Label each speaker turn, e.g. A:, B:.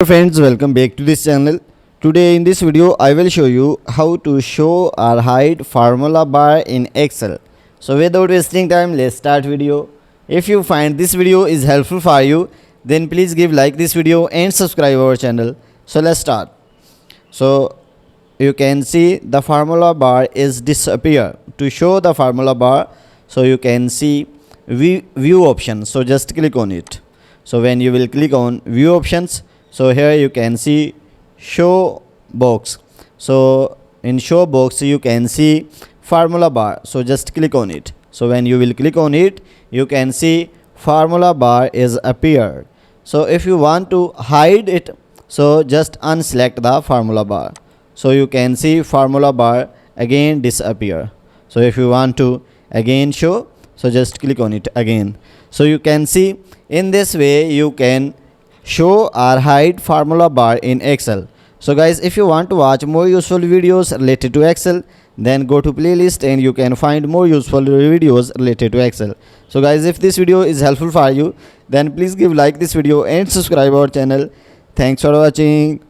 A: Hello friends, welcome back to this channel. Today in this video I will show you how to show or hide formula bar in Excel. So without wasting time, let's start video. If you find this video is helpful for you, then please give like this video and subscribe our channel. So let's start. So you can see the formula bar is disappear. To show the formula bar, so you can see view option. So just click on it. So when you will click on view options, so here you can see show box. So in show box you can see formula bar. So just click on it. So when you will click on it, you can see formula bar is appeared. So if you want to hide it, so just unselect the formula bar. So you can see formula bar again disappear. So if you want to again show, so just click on it again. So you can see in this way you can show or hide formula bar in Excel. So guys, if you want to watch more useful videos related to Excel, then go to playlist and you can find more useful videos related to Excel. So guys, if this video is helpful for you, then please give like this video and subscribe our channel. Thanks for watching.